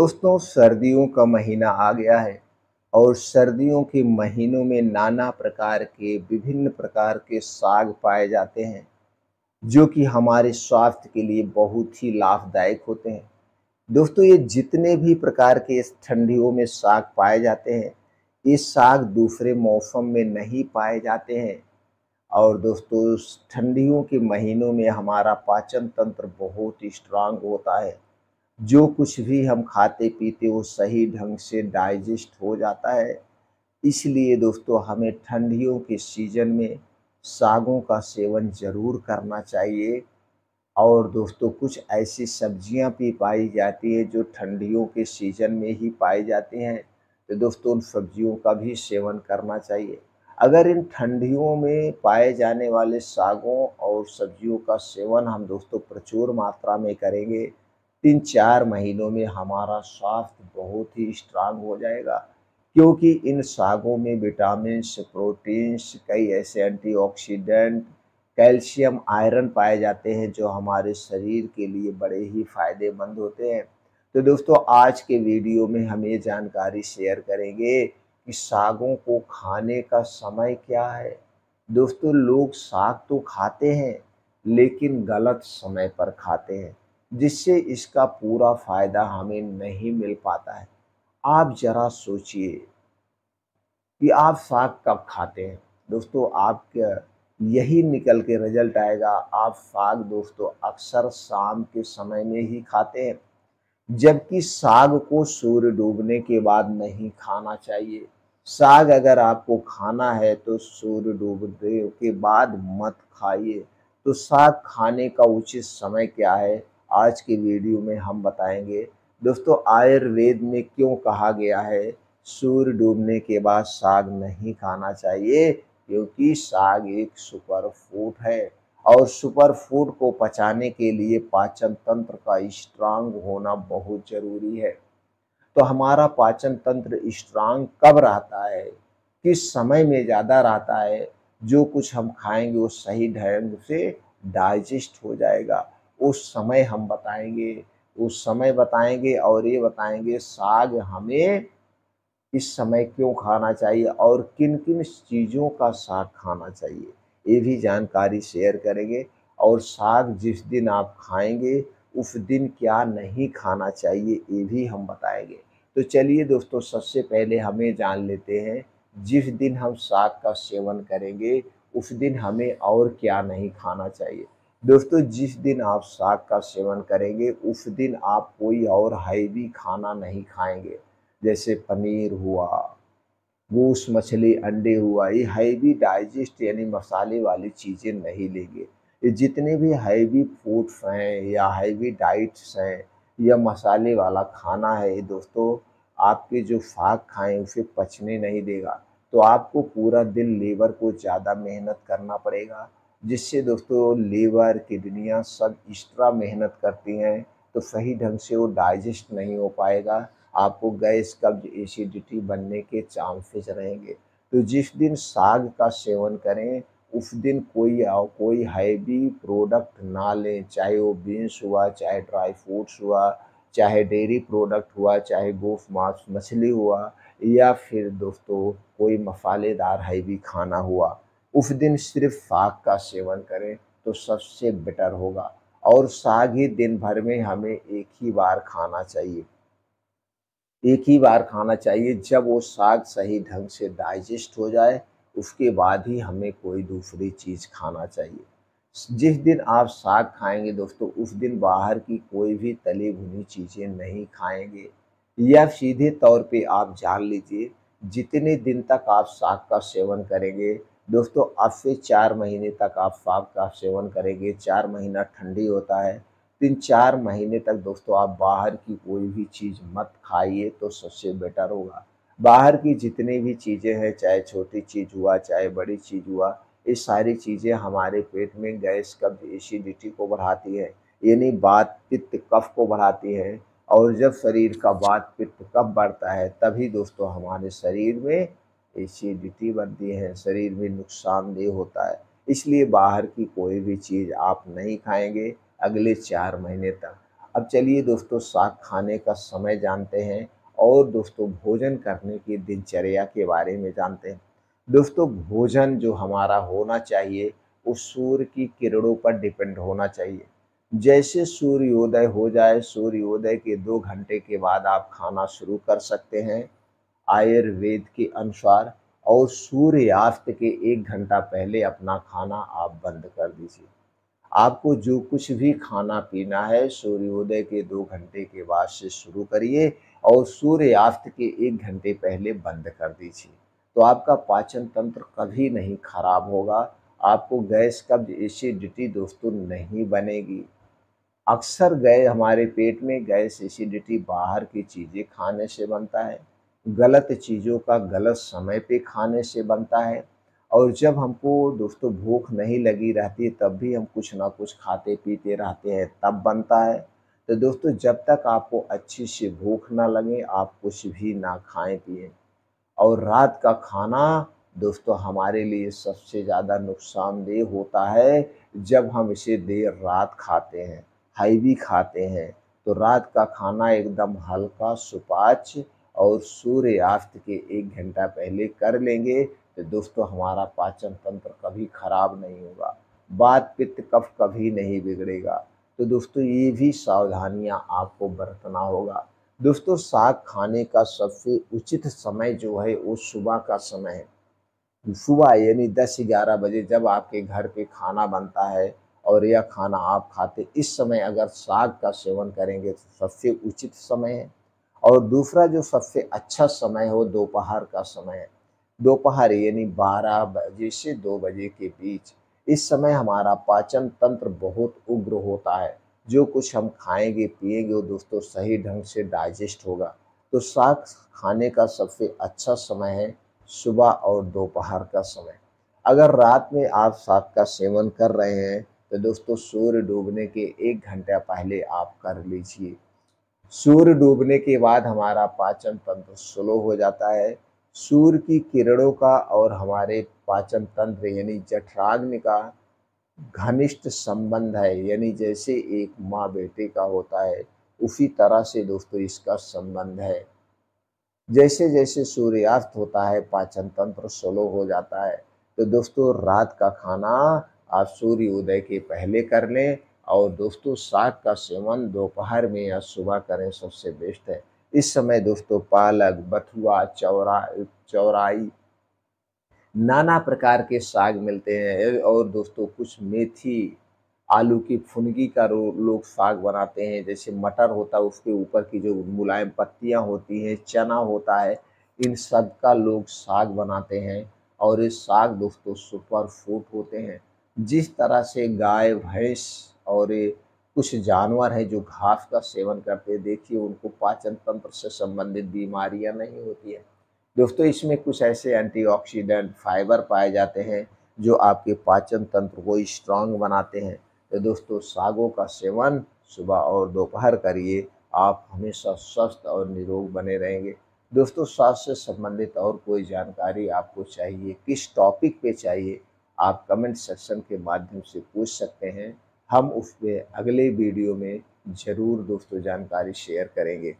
दोस्तों, सर्दियों का महीना आ गया है और सर्दियों के महीनों में नाना प्रकार के विभिन्न प्रकार के साग पाए जाते हैं, जो कि हमारे स्वास्थ्य के लिए बहुत ही लाभदायक होते हैं। दोस्तों, ये जितने भी प्रकार के इस ठंडियों में साग पाए जाते हैं, ये साग दूसरे मौसम में नहीं पाए जाते हैं। और दोस्तों, ठंडियों के महीनों में हमारा पाचन तंत्र बहुत ही स्ट्रांग होता है। जो कुछ भी हम खाते पीते वो सही ढंग से डाइजेस्ट हो जाता है। इसलिए दोस्तों, हमें ठंडियों के सीजन में सागों का सेवन ज़रूर करना चाहिए। और दोस्तों, कुछ ऐसी सब्जियां भी पाई जाती है जो ठंडियों के सीजन में ही पाई जाती हैं, तो दोस्तों उन सब्जियों का भी सेवन करना चाहिए। अगर इन ठंडियों में पाए जाने वाले सागों और सब्जियों का सेवन हम दोस्तों प्रचुर मात्रा में करेंगे, 3-4 महीनों में हमारा स्वास्थ्य बहुत ही स्ट्रांग हो जाएगा। क्योंकि इन सागों में विटामिन्स, प्रोटीन्स, कई ऐसे एंटीऑक्सीडेंट, कैल्शियम, आयरन पाए जाते हैं जो हमारे शरीर के लिए बड़े ही फ़ायदेमंद होते हैं। तो दोस्तों, आज के वीडियो में हम ये जानकारी शेयर करेंगे कि सागों को खाने का समय क्या है। दोस्तों, लोग साग तो खाते हैं, लेकिन गलत समय पर खाते हैं, जिससे इसका पूरा फ़ायदा हमें नहीं मिल पाता है। आप ज़रा सोचिए कि आप साग कब खाते हैं। दोस्तों, आपका यही निकल के रिजल्ट आएगा, आप साग दोस्तों अक्सर शाम के समय में ही खाते हैं, जबकि साग को सूर्य डूबने के बाद नहीं खाना चाहिए। साग अगर आपको खाना है तो सूर्य डूबने के बाद मत खाइए। तो साग खाने का उचित समय क्या है, आज के वीडियो में हम बताएंगे। दोस्तों, आयुर्वेद में क्यों कहा गया है सूर्य डूबने के बाद साग नहीं खाना चाहिए, क्योंकि साग एक सुपर फूड है और सुपर फूड को पचाने के लिए पाचन तंत्र का स्ट्रांग होना बहुत ज़रूरी है। तो हमारा पाचन तंत्र स्ट्रांग कब रहता है, किस समय में ज़्यादा रहता है, जो कुछ हम खाएंगे वो सही ढंग से डाइजेस्ट हो जाएगा। उस समय हम बताएंगे, उस समय बताएंगे और ये बताएंगे साग हमें इस समय क्यों खाना चाहिए और किन-किन चीज़ों का साग खाना चाहिए, ये भी जानकारी शेयर करेंगे। और साग जिस दिन आप खाएँगे, उस दिन क्या नहीं खाना चाहिए, ये भी हम बताएँगे। तो चलिए दोस्तों, सबसे पहले हम ये जान लेते हैं, जिस दिन हम साग का सेवन करेंगे, उस दिन हमें और क्या नहीं खाना चाहिए। दोस्तों, जिस दिन आप साग का सेवन करेंगे, उस दिन आप कोई और हैवी खाना नहीं खाएँगे। जैसे पनीर हुआ, गोश्त, मछली, अंडे हुआ, ये हैवी डाइजेस्ट यानी मसाले वाली चीज़ें नहीं लेंगे। ये जितने भी हैवी फूड्स हैं या हैवी डाइट्स हैं या मसाले वाला खाना है, ये दोस्तों आपके जो साग खाएँ उसे पचने नहीं देगा। तो आपको पूरा दिन लीवर को ज़्यादा मेहनत करना पड़ेगा, जिससे दोस्तों लीवर, किडनियाँ सब एक्स्ट्रा मेहनत करती हैं, तो सही ढंग से वो डाइजेस्ट नहीं हो पाएगा। आपको गैस, कब्ज़, एसिडिटी बनने के चांसेस रहेंगे। तो जिस दिन साग का सेवन करें, उस दिन कोई हैवी प्रोडक्ट ना लें, चाहे वो बीन्स हुआ, चाहे ड्राई फ्रूट्स हुआ, चाहे डेयरी प्रोडक्ट हुआ, चाहे गोश्त, मांस, मछली हुआ या फिर दोस्तों कोई मसालेदार हैवी खाना हुआ। उस दिन सिर्फ़ साग का सेवन करें तो सबसे बेटर होगा। और साग ही दिन भर में हमें एक ही बार खाना चाहिए। एक ही बार खाना चाहिए, जब वो साग सही ढंग से डाइजेस्ट हो जाए, उसके बाद ही हमें कोई दूसरी चीज़ खाना चाहिए। जिस दिन आप साग खाएँगे दोस्तों, उस दिन बाहर की कोई भी तली भुनी चीज़ें नहीं खाएँगे। या सीधे तौर पे आप जान लीजिए, जितने दिन तक आप साग का सेवन करेंगे, दोस्तों अब से 4 महीने तक आप साग का सेवन करेंगे, 4 महीना ठंडी होता है, 3-4 महीने तक दोस्तों आप बाहर की कोई भी चीज़ मत खाइए तो सबसे बेटर होगा। बाहर की जितनी भी चीज़ें हैं, चाहे छोटी चीज़ हुआ, चाहे बड़ी चीज़ हुआ, ये सारी चीज़ें हमारे पेट में गैस, कब्ज़, एसिडिटी को बढ़ाती है, यानी वात, पित्त, कफ को बढ़ाती है। और जब शरीर का वात, पित्त, कफ बढ़ता है, तभी दोस्तों हमारे शरीर में एसिडिटी बनती है, शरीर में नुकसानदेह होता है। इसलिए बाहर की कोई भी चीज़ आप नहीं खाएँगे अगले 4 महीने तक। अब चलिए दोस्तों साग खाने का समय जानते हैं और दोस्तों भोजन करने की दिनचर्या के बारे में जानते हैं। दोस्तों भोजन जो हमारा होना चाहिए वो सूर्य की किरणों पर डिपेंड होना चाहिए। जैसे सूर्योदय हो जाए, सूर्योदय के 2 घंटे के बाद आप खाना शुरू कर सकते हैं आयुर्वेद के अनुसार, और सूर्यास्त के 1 घंटा पहले अपना खाना आप बंद कर दीजिए। आपको जो कुछ भी खाना-पीना है सूर्योदय के 2 घंटे के बाद से शुरू करिए और सूर्यास्त के 1 घंटे पहले बंद कर दीजिए। तो आपका पाचन तंत्र कभी नहीं खराब होगा, आपको गैस, कब्ज़, एसिडिटी दोस्तों नहीं बनेगी। अक्सर हमारे पेट में गैस, एसिडिटी बाहर की चीज़ें खाने से बनता है, गलत चीज़ों का गलत समय पे खाने से बनता है, और जब हमको दोस्तों भूख नहीं लगी रहती तब भी हम कुछ ना कुछ खाते पीते रहते हैं तब बनता है। तो दोस्तों जब तक आपको अच्छी सी भूख ना लगे आप कुछ भी ना खाएँ पिएँ। और रात का खाना दोस्तों हमारे लिए सबसे ज़्यादा नुकसानदेह होता है जब हम इसे देर रात खाते हैं, हैवी खाते हैं। तो रात का खाना एकदम हल्का, सुपाच्य और सूर्यास्त के 1 घंटा पहले कर लेंगे तो दोस्तों हमारा पाचन तंत्र कभी खराब नहीं होगा, वात, पित्त, कफ कभी नहीं बिगड़ेगा। तो दोस्तों ये भी सावधानियाँ आपको बरतना होगा। दोस्तों साग खाने का सबसे उचित समय जो है वो सुबह का समय है। सुबह यानी 10-11 बजे जब आपके घर पे खाना बनता है और यह खाना आप खाते, इस समय अगर साग का सेवन करेंगे तो सबसे उचित समय है। और दूसरा जो सबसे अच्छा समय है वो दोपहर का समय है। दोपहर यानी 12 बजे से 2 बजे के बीच, इस समय हमारा पाचन तंत्र बहुत उग्र होता है। जो कुछ हम खाएँगे पिएँगे वो दोस्तों सही ढंग से डाइजेस्ट होगा। तो साग खाने का सबसे अच्छा समय है सुबह और दोपहर का समय। अगर रात में आप साग का सेवन कर रहे हैं तो दोस्तों सूर्य डूबने के 1 घंटा पहले आप कर लीजिए। सूर्य डूबने के बाद हमारा पाचन तंत्र स्लो हो जाता है। सूर्य की किरणों का और हमारे पाचन तंत्र यानी जठराग्नि का घनिष्ठ संबंध है, यानी जैसे एक माँ बेटे का होता है उसी तरह से दोस्तों इसका संबंध है। जैसे जैसे सूर्यास्त होता है पाचन तंत्र स्लो हो जाता है। तो दोस्तों रात का खाना आप सूर्योदय के पहले कर लें और दोस्तों साग का सेवन दोपहर में या सुबह करें, सबसे बेस्ट है। इस समय दोस्तों पालक, बथुआ, चौराई, नाना प्रकार के साग मिलते हैं, और दोस्तों कुछ मेथी, आलू की फुनगी का लोग साग बनाते हैं। जैसे मटर होता है उसके ऊपर की जो मुलायम पत्तियां होती हैं, चना होता है, इन सब का लोग साग बनाते हैं। और ये साग दोस्तों सुपर फूड होते हैं। जिस तरह से गाय, भैंस और ये कुछ जानवर हैं जो घास का सेवन करते हैं, देखिए उनको पाचन तंत्र से संबंधित बीमारियां नहीं होती है। दोस्तों इसमें कुछ ऐसे एंटीऑक्सीडेंट, फाइबर पाए जाते हैं जो आपके पाचन तंत्र को स्ट्रांग बनाते हैं। तो दोस्तों सागों का सेवन सुबह और दोपहर करिए, आप हमेशा स्वस्थ और निरोग बने रहेंगे। दोस्तों स्वास्थ्य से संबंधित और कोई जानकारी आपको चाहिए, किस टॉपिक पे चाहिए, आप कमेंट सेक्शन के माध्यम से पूछ सकते हैं। हम उस पे अगले वीडियो में ज़रूर दोस्तों जानकारी शेयर करेंगे।